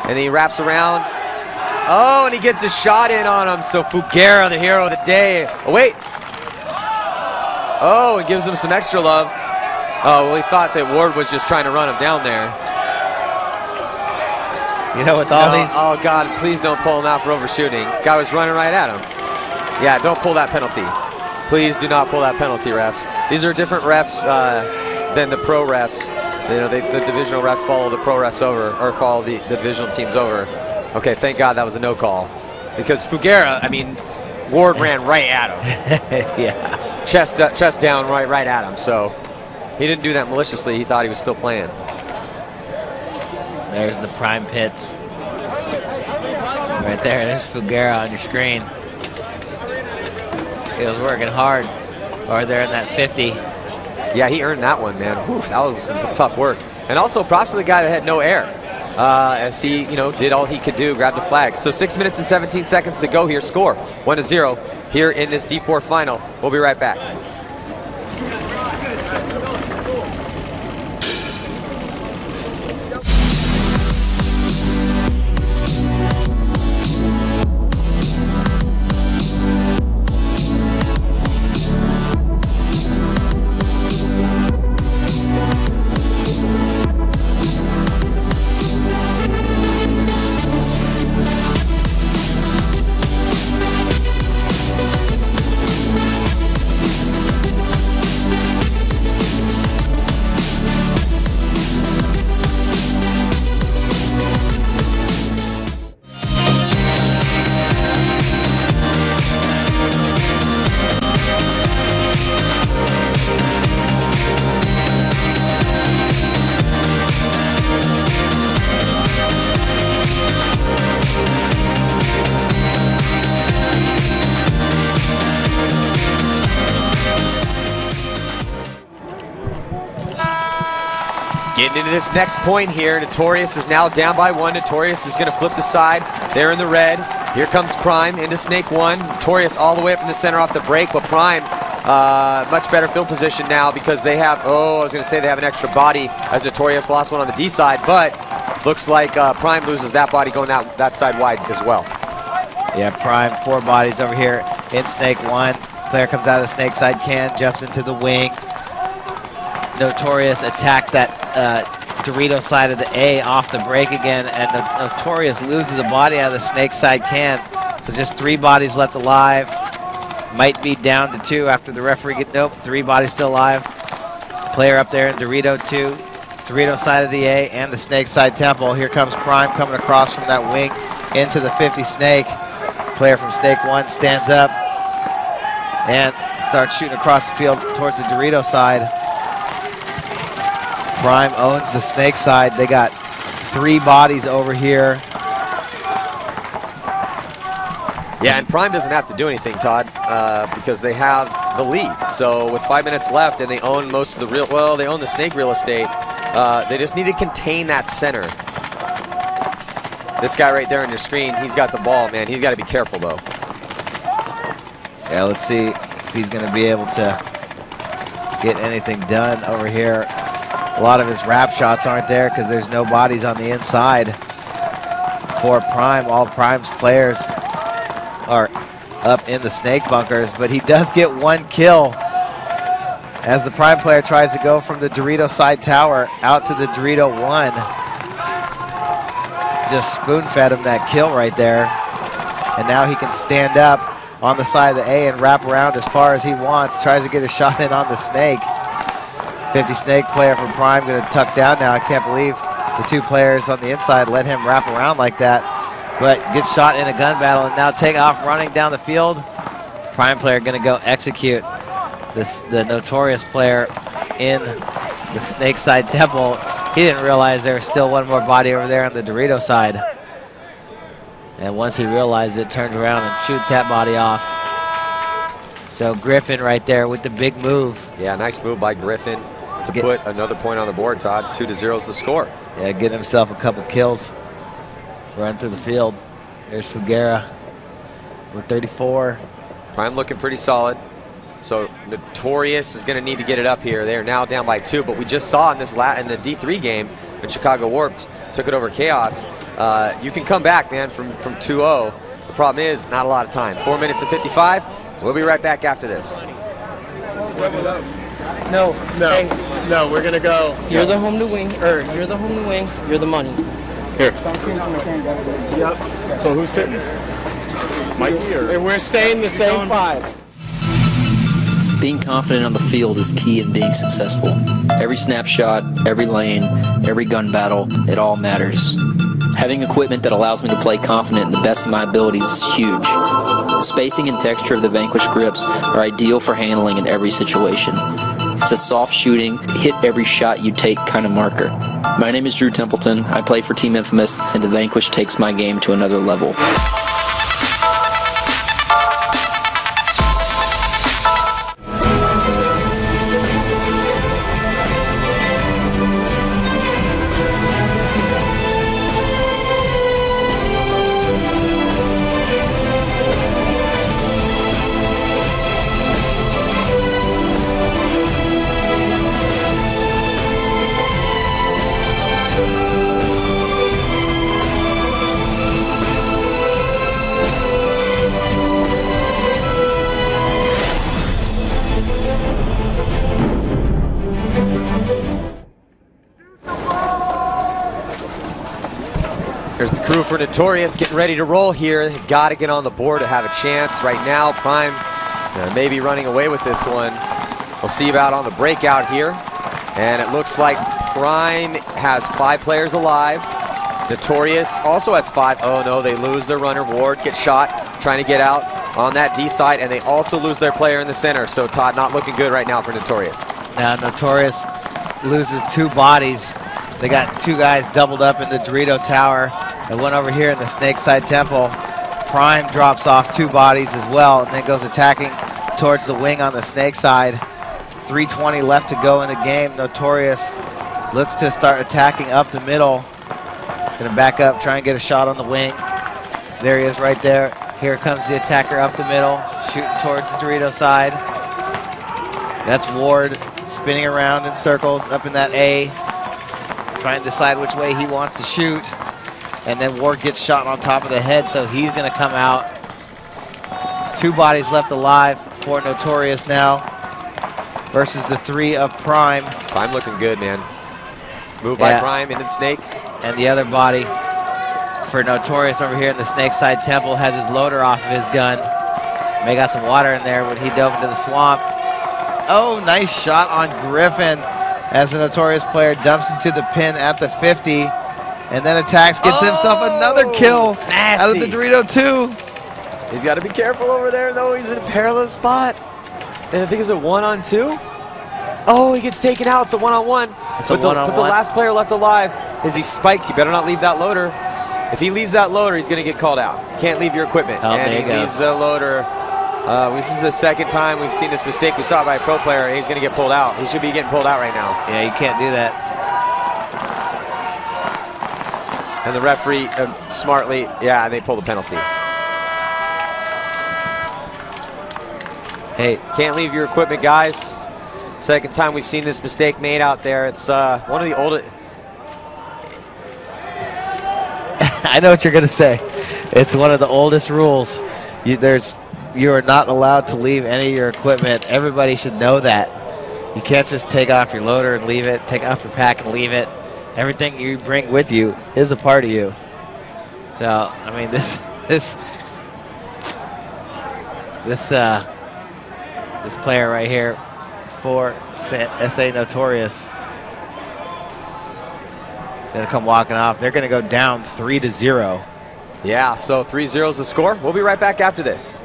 And then he wraps around. Oh, and he gets a shot in on him. So Fugera, the hero of the day. Oh, wait. Oh, and gives him some extra love. Oh, well, he thought that Ward was just trying to run him down there. You know, with all these... Oh, God, please don't pull him out for overshooting. Guy was running right at him. Yeah, don't pull that penalty. Please do not pull that penalty, refs. These are different refs than the pro refs. You know, the divisional refs follow the pro refs over, or follow the divisional teams over. Okay, thank God that was a no call. Because Fugera, I mean, Ward ran right at him. Yeah. Chest down right at him. So he didn't do that maliciously. He thought he was still playing. There's the prime pits. Right there, there's Fugera on your screen. He was working hard over there in that 50. Yeah, he earned that one, man. Whew, that was some tough work. And also props to the guy that had no air. As he, you know, did all he could do, grabbed the flag. So 6 minutes and 17 seconds to go here. Score 1-0 here in this D4 final. We'll be right back. Getting into this next point here, Notorious is now down by 1. Notorious is going to flip the side. They're in the red. Here comes Pr1me into Snake 1. Notorious all the way up in the center off the break, but Pr1me much better field position now because they have, I was going to say they have an extra body as Notorious lost one on the D side, but looks like Pr1me loses that body going that side wide as well. Yeah, Pr1me, 4 bodies over here in Snake 1. Player comes out of the Snake side can, jumps into the wing. Notorious attacked that Dorito side of the A off the break again, and Notorious loses a body out of the Snake side can. So just 3 bodies left alive. Might be down to 2 after the referee get, nope, 3 bodies still alive. Player up there in Dorito 2, Dorito side of the A and the Snake side temple. Here comes Pr1me coming across from that wing into the 50 Snake. Player from Snake 1 stands up and starts shooting across the field towards the Dorito side. Pr1me owns the Snake side. They got 3 bodies over here. Yeah, and Pr1me doesn't have to do anything, Todd, because they have the lead. So with 5 minutes left, and they own most of the they own the Snake real estate. They just need to contain that center. This guy right there on your screen, he's got the ball, man. He's got to be careful, though. Yeah, let's see if he's going to be able to get anything done over here. A lot of his wrap shots aren't there because there's no bodies on the inside for Pr1me. All Pr1me's players are up in the Snake bunkers, but he does get 1 kill as the Pr1me player tries to go from the Dorito side tower out to the Dorito 1. Just spoon-fed him that kill right there. And now he can stand up on the side of the A and wrap around as far as he wants. Tries to get a shot in on the Snake. 50 Snake player from Pr1me going to tuck down now. I can't believe the 2 players on the inside let him wrap around like that. But gets shot in a gun battle and now take off running down the field. Pr1me player going to go execute the Notorious player in the Snake side temple. He didn't realize there was still 1 more body over there on the Dorito side. And once he realized it, turns around and shoots that body off. So Griffin right there with the big move. Yeah, nice move by Griffin to put another point on the board, Todd. 2-0 is the score. Yeah, getting himself a couple kills. Run through the field. There's Fugera. We're 34. Pr1me looking pretty solid. So Notorious is going to need to get it up here. They're now down by 2, but we just saw in this in the D3 game when Chicago Warped took it over Chaos. you can come back, man, from 2-0. The problem is not a lot of time. 4 minutes and 55. We'll be right back after this. No. Hey, No, we're gonna go. you're the home to win, or you're the home to win. You're the money. Here. Yep. So who's sitting? Mikey or? And we're staying the same 5. Being confident on the field is key in being successful. Every snapshot, every lane, every gun battle, it all matters. Having equipment that allows me to play confident in the best of my abilities is huge. The spacing and texture of the Vanquish grips are ideal for handling in every situation. It's a soft shooting, hit every shot you take kind of marker. My name is Drew Templeton, I play for Team Infamous, and the Vanquish takes my game to another level. There's the crew for Notorious getting ready to roll here. They've got to get on the board to have a chance. Right now, Prime may be running away with this one. We'll see about on the breakout here. And it looks like Prime has 5 players alive. Notorious also has 5. Oh no, they lose their runner. Ward gets shot, trying to get out on that D side, and they also lose their player in the center. So Todd, not looking good right now for Notorious. Now Notorious loses 2 bodies. They got 2 guys doubled up in the Dorito Tower. And one over here in the Snake Side Temple. Prime drops off 2 bodies as well, and then goes attacking towards the wing on the Snake Side. 3:20 left to go in the game. Notorious looks to start attacking up the middle. Gonna back up, try and get a shot on the wing. There he is right there. Here comes the attacker up the middle, shooting towards the Dorito side. That's Ward spinning around in circles up in that A, trying to decide which way he wants to shoot. And then Ward gets shot on top of the head, so he's gonna come out. 2 bodies left alive for Notorious now versus the 3 of Prime. Prime looking good, man. Move by Prime into the Snake. And the other body for Notorious over here in the Snake Side Temple has his loader off of his gun. May got some water in there when he dove into the swamp. Oh, nice shot on Griffin as the Notorious player dumps into the pin at the 50. And then attacks, gets himself another kill out of the Dorito 2. He's got to be careful over there, though. He's in a perilous spot. And I think it's a 1-on-2. Oh, he gets taken out. It's a 1-on-1. It's a 1-on-1. But the last player left alive is he spikes. You better not leave that loader. If he leaves that loader, he's going to get called out. Can't leave your equipment. Oh, and there he leaves the loader. This is the second time we've seen this mistake. We saw it by a pro player. He's going to get pulled out. He should be getting pulled out right now. Yeah, you can't do that. And the referee smartly, and they pull the penalty. Hey, can't leave your equipment, guys. Second time we've seen this mistake made out there. It's one of the oldest. I know what you're gonna say. It's one of the oldest rules. You are not allowed to leave any of your equipment. Everybody should know that. You can't just take off your loader and leave it, take off your pack and leave it. Everything you bring with you is a part of you. So, I mean, this player right here for SA Notorious is gonna come walking off. They're gonna go down 3-0. Yeah, so 3-0 is the score. We'll be right back after this.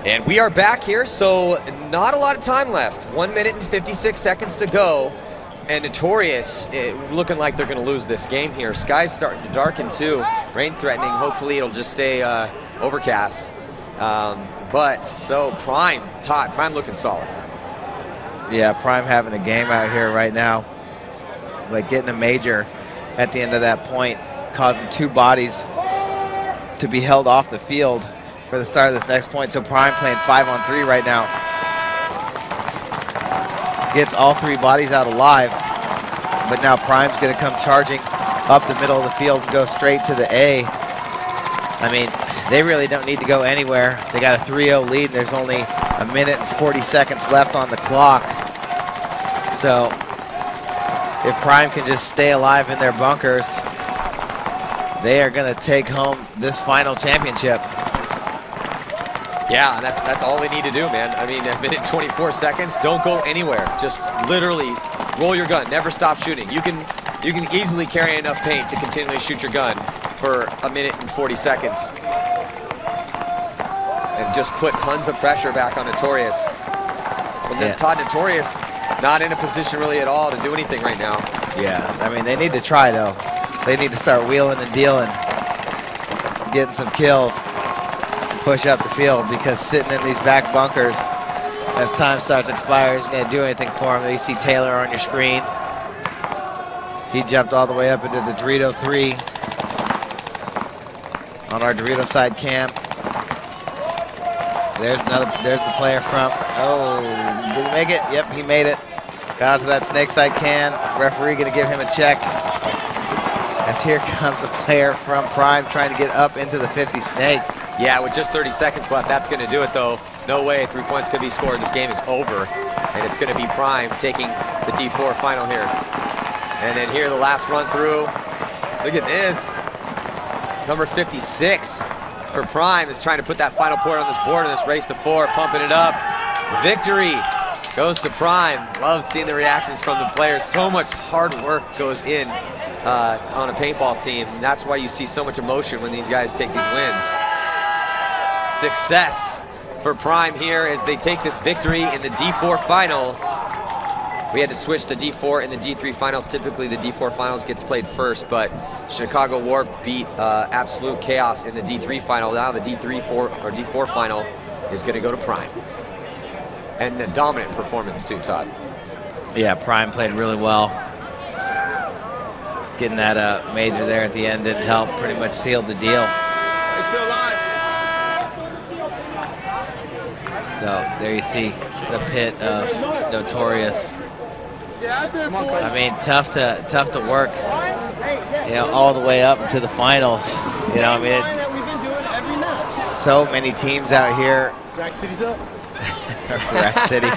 And we are back here, so not a lot of time left. 1 minute and 56 seconds to go. And Notorious looking like they're going to lose this game here. Sky's starting to darken too. Rain threatening. Hopefully it'll just stay overcast. But so Pr1me, Todd, Pr1me looking solid. Yeah, Pr1me having a game out here right now. Like getting a major at the end of that point, causing 2 bodies to be held off the field for the start of this next point. So Pr1me playing 5-on-3 right now. Gets all 3 bodies out alive, but now Pr1me's going to come charging up the middle of the field and go straight to the A. I mean, they really don't need to go anywhere. They got a 3-0 lead, and there's only 1 minute and 40 seconds left on the clock. So if Pr1me can just stay alive in their bunkers, they are going to take home this final championship. Yeah, that's all they need to do, man. I mean, 1 minute 24 seconds. Don't go anywhere. Just literally roll your gun. Never stop shooting. You can easily carry enough paint to continually shoot your gun for 1 minute and 40 seconds, and just put tons of pressure back on Notorious. And then Todd, Notorious not in a position really at all to do anything right now. Yeah, I mean, they need to try though. They need to start wheeling and dealing, getting some kills, push up the field, because sitting in these back bunkers as time starts to expire isn't going to do anything for them. You see Taylor on your screen. He jumped all the way up into the Dorito 3 on our Dorito side cam. There's the player from, oh, did he make it? Yep, he made it. Got onto that snake side can. Referee going to give him a check. As here comes a player from Pr1me trying to get up into the 50 snake. Yeah, with just 30 seconds left, that's going to do it though. No way 3 points could be scored. This game is over. And it's going to be Pr1me taking the D4 final here. And then here, the last run through. Look at this. Number 56 for Pr1me is trying to put that final point on this board in this race to 4, pumping it up. Victory goes to Pr1me. Love seeing the reactions from the players. So much hard work goes in on a paintball team. And that's why you see so much emotion when these guys take these wins. Success for Pr1me here as they take this victory in the D4 final. We had to switch the D4 and the D3 finals. Typically the D4 finals gets played first, but Chicago Warp beat Absolute Chaos in the D3 final. Now the D4 final is going to go to Pr1me. And a dominant performance too, Todd. Yeah, Pr1me played really well. Getting that major there at the end didn't help. Pretty much sealed the deal. It's still alive. So there you see the pit of Notorious. I mean, tough to work, you know, all the way up to the finals. You know, I mean, so many teams out here. Rack City's up. Rack City.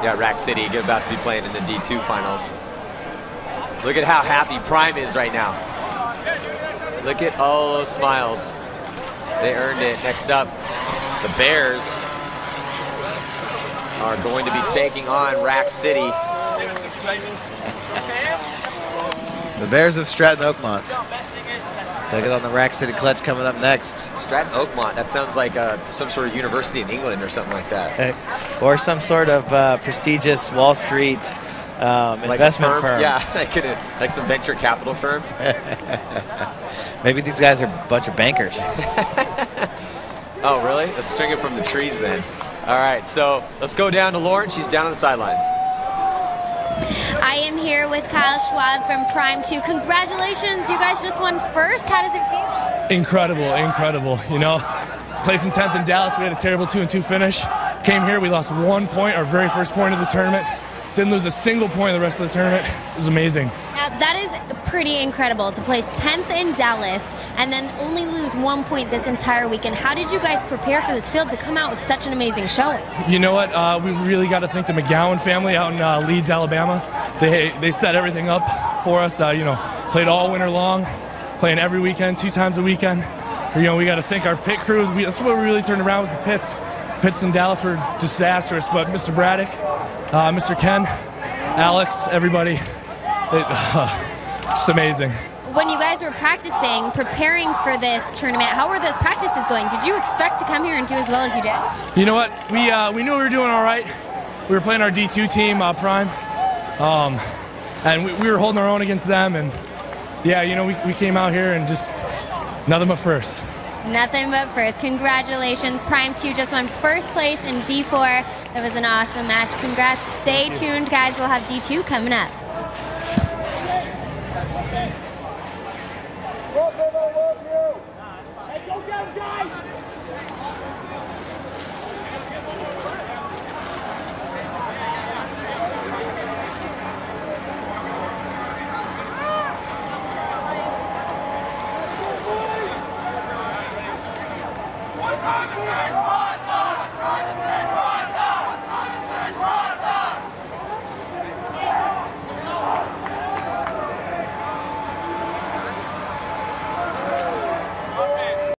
Yeah, Rack City about to be playing in the D2 finals. Look at how happy Pr1me is right now. Look at all those smiles. They earned it. Next up, the Bears are going to be taking on Rack City. The Bears of Stratton Oakmont. Taking on the Rack City Clutch coming up next. Stratton Oakmont, that sounds like some sort of university in England or something like that. Or some sort of prestigious Wall Street investment firm. Yeah, like some venture capital firm. Maybe these guys are a bunch of bankers. Oh, really? Let's string it from the trees then. All right, so let's go down to Lauren. She's down on the sidelines. I am here with Kyle Schwab from Pr1me 2. Congratulations, you guys just won first. How does it feel? Incredible, incredible. You know, placing 10th in Dallas, we had a terrible 2-2 finish. Came here, we lost 1 point, our very first point of the tournament. Didn't lose a single point the rest of the tournament. It was amazing. Now, that is pretty incredible to place 10th in Dallas and then only lose 1 point this entire weekend. How did you guys prepare for this field to come out with such an amazing showing? You know what? We really got to thank the McGowan family out in Leeds, Alabama. They set everything up for us. You know, played all winter long, playing every weekend, 2 times a weekend. You know, we got to thank our pit crew. That's what we really turned around was the pits. Pits in Dallas were disastrous, but Mr. Braddock, Mr. Ken, Alex, everybody, just amazing. when you guys were practicing, preparing for this tournament, how were those practices going? Did you expect to come here and do as well as you did? You know what? We knew we were doing all right. We were playing our D2 team, Prime, and we were holding our own against them. And yeah, you know, we came out here and just nothing but first. Nothing but first. Congratulations. Pr1me just won first place in D4. That was an awesome match. Congrats. Stay tuned, guys. We'll have D2 coming up.